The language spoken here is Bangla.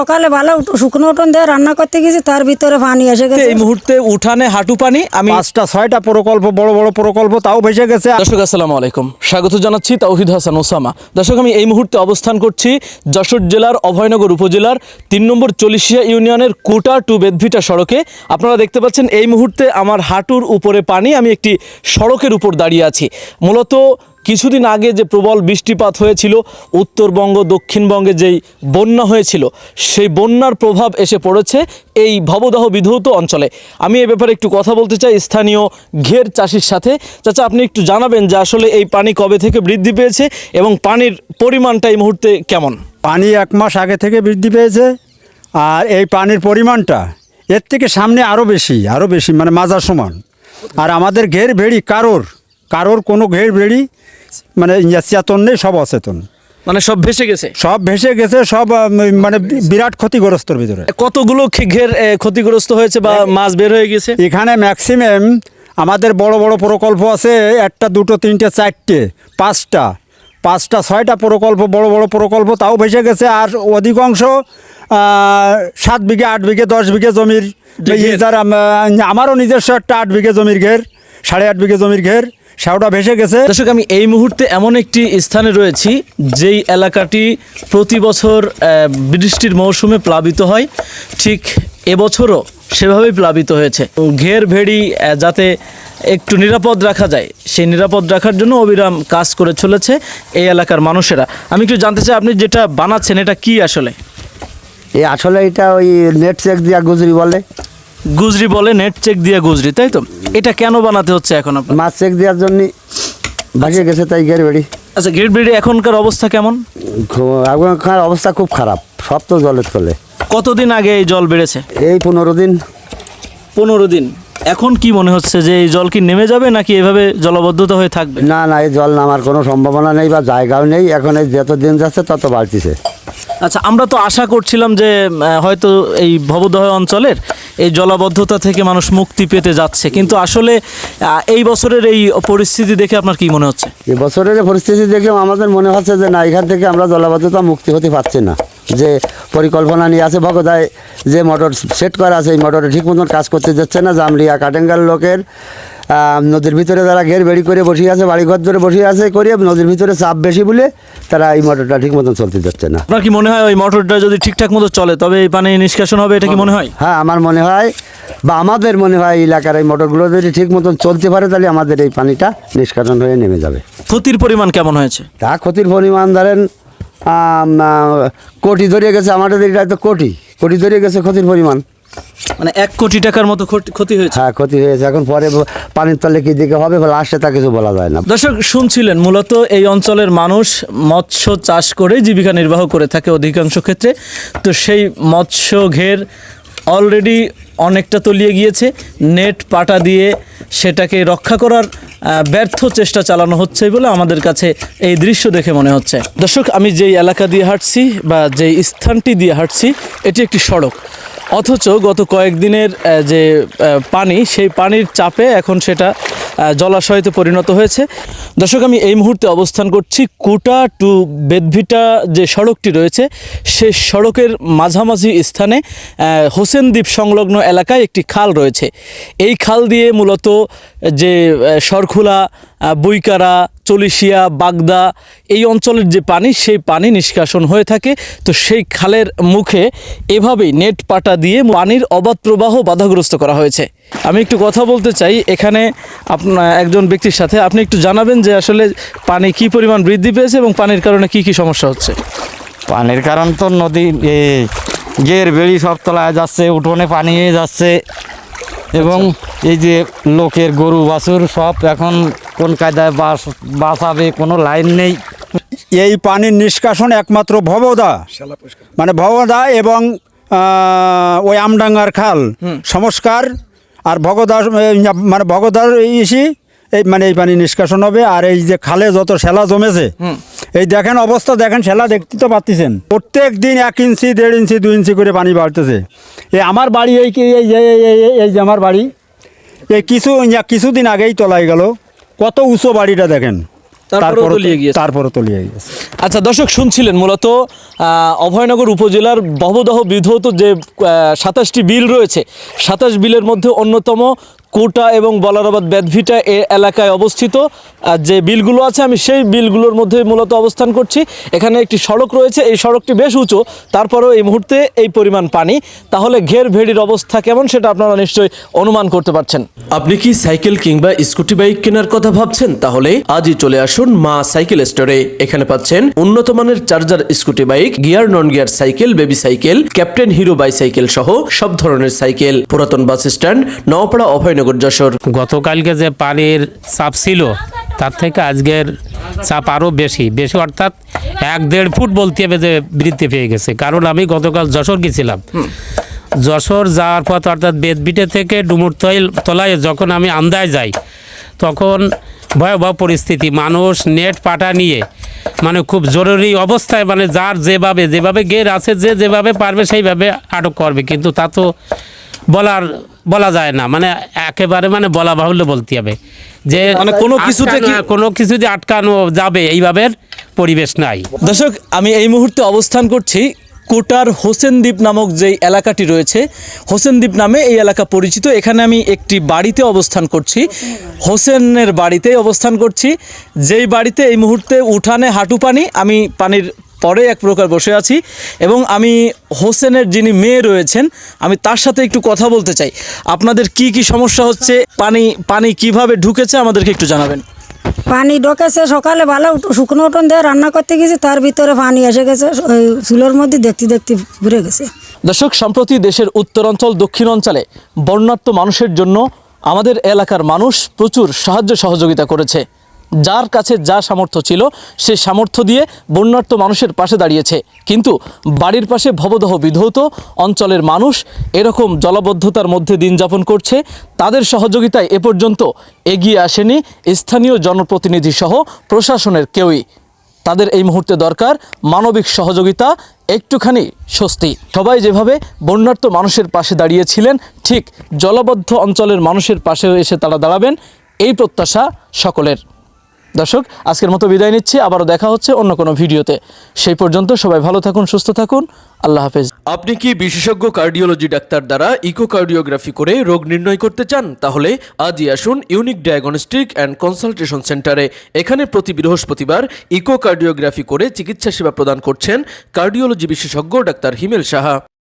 সকালে ভালো শুকনো উঠোন দিয়ে রান্না করতে গেছি, তার ভিতরে পানি এসে গেছে। এই মুহূর্তে উঠানে হাঁটু পানি। আমি 5টা 6টা প্রকল্প, বড় বড় প্রকল্প, তাও ভেসে গেছে। দর্শক আসসালামু আলাইকুম, স্বাগত জানাচ্ছি তাওহিদ হাসান ওসামা। দর্শক, আমি এই মুহূর্তে অবস্থান করছি যশোর জেলার অভয়নগর উপজেলার 3 নম্বর চল্লিশিয়া ইউনিয়নের কোটা টু বেদভিটা সড়কে। আপনারা দেখতে পাচ্ছেন এই মুহূর্তে আমার হাঁটুর উপরে পানি। আমি একটি সড়কের উপর দাঁড়িয়ে আছি। মূলত কিছুদিন আগে যে প্রবল বৃষ্টিপাত হয়েছিল, উত্তরবঙ্গ দক্ষিণবঙ্গে যেই বন্যা হয়েছিল, সেই বন্যার প্রভাব এসে পড়েছে এই ভবদাহ বিধৌত অঞ্চলে। আমি এ ব্যাপারে একটু কথা বলতে চাই স্থানীয় ঘের চাষির সাথে। চাচা, আপনি একটু জানাবেন যে আসলে এই পানি কবে থেকে বৃদ্ধি পেয়েছে এবং পানির পরিমাণটা এই মুহূর্তে কেমন? পানি 1 মাস আগে থেকে বৃদ্ধি পেয়েছে, আর এই পানির পরিমাণটা এর থেকে সামনে আরও বেশি, মানে মাজার সমান। আর আমাদের ঘের ভেড়ি কারোর কোনো ঘের ভেড়ি মানে চেতন নেই, সব অচেতন, মানে সব ভেসে গেছে, সব মানে বিরাট ক্ষতিগ্রস্তর ভিতরে। কতগুলো ঘের ক্ষতিগ্রস্ত হয়েছে বা মাছ বের হয়ে গেছে? এখানে ম্যাক্সিমাম আমাদের বড় বড় প্রকল্প আছে 1টা 2টো 3টে 4টে 5টা 6টা প্রকল্প, বড় বড় প্রকল্প, তাও ভেসে গেছে। আর অধিকাংশ 7 বিঘে 8 বিঘে 10 বিঘে জমির, আমারও নিজস্ব একটা 8 বিঘে জমির ঘের, 8.5 বিঘে জমির ঘের, সেটা ভেসে গেছে। দর্শক, আমি এই মুহূর্তে এমন একটি স্থানে রয়েছি যেই এলাকাটি প্রতি বছর বৃষ্টির মৌসুমে প্লাবিত হয়, ঠিক এবছরও সেভাবেই প্লাবিত হয়েছে। ঘের ভেড়ি যাতে একটু নিরাপদ রাখা যায়, সেই নিরাপদ রাখার জন্য অবিরাম কাজ করে চলেছে এই এলাকার মানুষেরা। আমি একটু জানতে চাই, আপনি যেটা বানাচ্ছেন এটা কি আসলে? আসলে এটা ওই নেট চেক দিয়া গুজরি বলে। গুজরি বলে, নেট চেক দিয়ে গুজরি, তাই তো? এটা কেন বানাতে হচ্ছে এখন আপনার? মাছ চেক দেওয়ার জন্য ভাসিয়ে গেছে, তাই ঘের বেড়ি। আচ্ছা, ঘের ভেড়ি এখনকার অবস্থা কেমন? এখনকার অবস্থা খুব খারাপ, সব তো জলের তলে। কতদিন আগে এই জল বেড়েছে? এই 15 দিন। 15 দিন। এখন কি মনে হচ্ছে যে এই জল কি নেমে যাবে নাকি এভাবে জলবদ্ধতা হয়ে থাকবে? না, এই জল নামার কোনো সম্ভাবনা নেই বা জায়গাও নেই। এখন এই যত দিন যাচ্ছে তত বাড়তিছে। আচ্ছা, আমরা তো আশা করছিলাম যে হয়তো এই ভবদহ অঞ্চলের এই জলাবদ্ধতা থেকে মানুষ মুক্তি পেতে যাচ্ছে, কিন্তু আসলে এই বছরের এই পরিস্থিতি দেখে আপনার কি মনে হচ্ছে? এই বছরের পরিস্থিতি দেখে আমাদের মনে হচ্ছে যে না, এখান থেকে আমরা জলাবদ্ধতা মুক্তি হতে পারছি না। যে পরিকল্পনা নিয়ে আছে ভগদায়, যে মোটর সেট করা আছে, এই মোটরে ঠিক মতন কাজ করতে যাচ্ছে না। জামলিয়া কাটেঙ্গাল লোকের নদীর ভিতরে তারা ঘের বেড়ি করে বসে আছে, বাড়িঘর ধরে বসে আছে, করে নদীর ভিতরে চাপ বেশি বলে তারা এই মোটরটা ঠিক মতন চলতে যাচ্ছে না। আপনার কি মনে হয় ওই মোটরটা যদি ঠিকঠাক মতো চলে তবে এই পানি নিষ্কাশন হবে, এটা কি মনে হয়? হ্যাঁ, আমার মনে হয় বা আমাদের মনে হয় এলাকার এই মোটরগুলো যদি ঠিক মতন চলতে পারে তাহলে আমাদের এই পানিটা নিষ্কাশন হয়ে নেমে যাবে। ক্ষতির পরিমাণ কেমন হয়েছে? তা ক্ষতির পরিমাণ ধরেন কোটি ধরিয়ে গেছে। আমাদের এটা তো কোটি ধরিয়ে গেছে ক্ষতির পরিমাণ, মানে 1 কোটি টাকার মতো ক্ষতি হয়েছে। হ্যাঁ, ক্ষতি হয়েছে। এখন পরে পানির তলে কি দিকে হবে লাস্টে তা কিছু বলা যায় না। দর্শক, শুনছিলেন মূলত এই অঞ্চলের মানুষ মৎস্য চাষ করে জীবিকা নির্বাহ করে থাকে অধিকাংশ ক্ষেত্রে। তো সেই মৎস্য ঘের অলরেডি অনেকটা তলিয়ে গিয়েছে। নেট পাটা দিয়ে সেটাকে রক্ষা করার ব্যর্থ চেষ্টা চালানো হচ্ছে বলে আমাদের কাছে এই দৃশ্য দেখে মনে হচ্ছে। দর্শক, আমি যেই এলাকা দিয়ে হাঁটছি বা যেই স্থানটি দিয়ে হাঁটছি, এটি একটি সড়ক, অথচ গত কয়েকদিনের যে পানি, সেই পানির চাপে এখন সেটা জলাশয়তে পরিণত হয়েছে। দর্শক, আমি এই মুহূর্তে অবস্থান করছি কোটা টু বেদভিটা যে সড়কটি রয়েছে, সেই সড়কের মাঝামাঝি স্থানে হোসেন দ্বীপ সংলগ্ন এলাকায় একটি খাল রয়েছে। এই খাল দিয়ে মূলত যে সরখোলা, বইকারা, চলিশিয়া, বাগদা এই অঞ্চলের যে পানি, সেই পানি নিষ্কাশন হয়ে থাকে। তো সেই খালের মুখে এভাবেই নেট পাটা দিয়ে পানির অবাধ প্রবাহ বাধাগ্রস্ত করা হয়েছে। আমি একটু কথা বলতে চাই এখানে আপনার একজন ব্যক্তির সাথে। আপনি একটু জানাবেন যে আসলে পানি কি পরিমাণ বৃদ্ধি পেয়েছে এবং পানির কারণে কি কি সমস্যা হচ্ছে? পানির কারণ তো নদী ঘের বেড়ি সব তলায় যাচ্ছে, উঠোনে পানি হয়ে যাচ্ছে, এবং এই যে লোকের গরু বাছুর সব এখন কোন কায়দায় বাঁচাবে, কোনো লাইন নেই। এই পানির নিষ্কাশন একমাত্র ভবদা, মানে ভবদা এবং ওই আমডাঙ্গার খাল সংস্কার আর ভগদার, মানে ভগদার এই মানে এই পানি নিষ্কাশন হবে। আর এই যে খালে যত শ্যালা জমেছে, এই দেখেন অবস্থা, দেখেন শ্যালা দেখতে তো পাচ্ছেন, প্রত্যেক দিন 1 ইঞ্চি 1.5 ইঞ্চি 2 ইঞ্চি করে পানি বাড়তেছে। এই আমার বাড়ি, এই যে আমার বাড়ি, এই কিছুদিন আগেই তলায় গেল। কত উঁচু বাড়িটা দেখেন, তারপরেও তলিয়ে গিয়েছে। তারপরে তলিয়ে গিয়েছে। আচ্ছা দর্শক, শুনছিলেন মূলত অভয়নগর উপজেলার ভবদহ বিধৌত যে 27টি বিল রয়েছে, 27 বিলের মধ্যে অন্যতম কোটা এবং বলারাবাদ বেদভিটা এ এলাকায় অবস্থিত যে বিলগুলো আছে, আমি সেই বিলগুলোর মধ্যে মূলত অবস্থান করছি। এখানে একটি সড়ক রয়েছে, এই সড়কটি বেশ উঁচু, তারপরেও এই মুহূর্তে এই পরিমাণ পানি। তাহলে ঘের ভেড়ির অবস্থা কেমন সেটা আপনারা নিশ্চয়ই অনুমান করতে পারছেন। আপনি কি সাইকেল কিংবা স্কুটি বাইক কেনার কথা ভাবছেন? তাহলে আজই চলে আসুন মা সাইকেল স্টোরে। এখানে পাচ্ছেন উন্নত মানের charger scooty bike, gear non gear cycle, baby cycle, captain hero bicycle সহ সব ধরনের সাইকেল। পুরাতন বাস স্ট্যান্ড, নওপাড়া, অভয়নগর, যশোর। গতকালকে যে পানির চাপ ছিল তার থেকে আজকের চাপ আরও বেশি অর্থাৎ 1-1.5 ফুট বলতে হবে যে বৃদ্ধি পেয়ে গেছে। কারণ আমি গতকাল যশোর গেছিলাম, যশোর যাওয়ার পথ অর্থাৎ বেদবিটে থেকে ডুমুর তলায় যখন আমি আমদায় যাই তখন ভয়াবহ পরিস্থিতি, মানুষ নেট পাটা নিয়ে মানে খুব জরুরি অবস্থায় মানে যার যেভাবে গের আছে যে যেভাবে পারবে সেইভাবে আটক করবে, কিন্তু তা তো বলা যায় না, মানে একেবারে মানে বলা বাহুল্য বলতে হবে যে মানে কোনো কিছুতে আটকানো যাবে এইভাবে পরিবেশ নাই। দর্শক, আমি এই মুহূর্তে অবস্থান করছি কোটার হোসেনদ্বীপ নামক যেই এলাকাটি রয়েছে, হোসেনদ্বীপ নামে এই এলাকা পরিচিত। এখানে আমি একটি বাড়িতে অবস্থান করছি, হোসেনের বাড়িতেই অবস্থান করছি, যেই বাড়িতে এই মুহূর্তে উঠানে হাঁটু পানি, আমি পানির পরে এক প্রকার বসে আছি এবং আমি হোসেনের যিনি মেয়ে রয়েছেন আমি তার সাথে একটু কথা বলতে চাই। আপনাদের কি কি সমস্যা হচ্ছে, পানি কিভাবে ঢুকেছে আমাদেরকে একটু জানাবেন। পানি ঢোকেছে সকালে ভালো শুকনো উঠোন দিয়ে রান্না করতে গেছি, তার ভিতরে পানি এসে গেছে, ওই চুলোর মধ্যে দেখতে দেখতে ঘুরে গেছে। দর্শক, সম্প্রতি দেশের উত্তরাঞ্চল দক্ষিণ অঞ্চলে বন্যার্ত মানুষের জন্য আমাদের এলাকার মানুষ প্রচুর সাহায্য সহযোগিতা করেছে। যার কাছে যা সামর্থ্য ছিল সে সামর্থ্য দিয়ে বন্যার্ত মানুষের পাশে দাঁড়িয়েছে। কিন্তু বাড়ির পাশে ভবদহ বিধৌত অঞ্চলের মানুষ এরকম জলাবদ্ধতার মধ্যে দিন যাপন করছে। তাদের সহযোগিতায় এ পর্যন্ত এগিয়ে আসেনি স্থানীয় জনপ্রতিনিধি সহ প্রশাসনের কেউই। তাদের এই মুহূর্তে দরকার মানবিক সহযোগিতা, একটুখানি স্বস্তি। সবাই যেভাবে বন্যার্ত মানুষের পাশে দাঁড়িয়েছিলেন, ঠিক জলাবদ্ধ অঞ্চলের মানুষের পাশেও এসে তারা দাঁড়াবেন, এই প্রত্যাশা সকলের। দর্শক, আজকের মতো বিদায় নিচ্ছি, আবারও দেখা হচ্ছে অন্য কোনো ভিডিওতে। সেই পর্যন্ত সবাই ভালো থাকুন, সুস্থ থাকুন, আল্লাহ হাফেজ। আপনি কি বিশেষজ্ঞ কার্ডিওলজি ডাক্তার দ্বারা ইকোকার্ডিওগ্রাফি করে রোগ নির্ণয় করতে চান? তাহলে আজই আসুন ইউনিক ডায়াগনস্টিক অ্যান্ড কনসালটেশন সেন্টারে। এখানে প্রতি বৃহস্পতিবার ইকোকার্ডিওগ্রাফি করে চিকিৎসা সেবা প্রদান করছেন কার্ডিওলজি বিশেষজ্ঞ ডাক্তার হিমেল সাহা।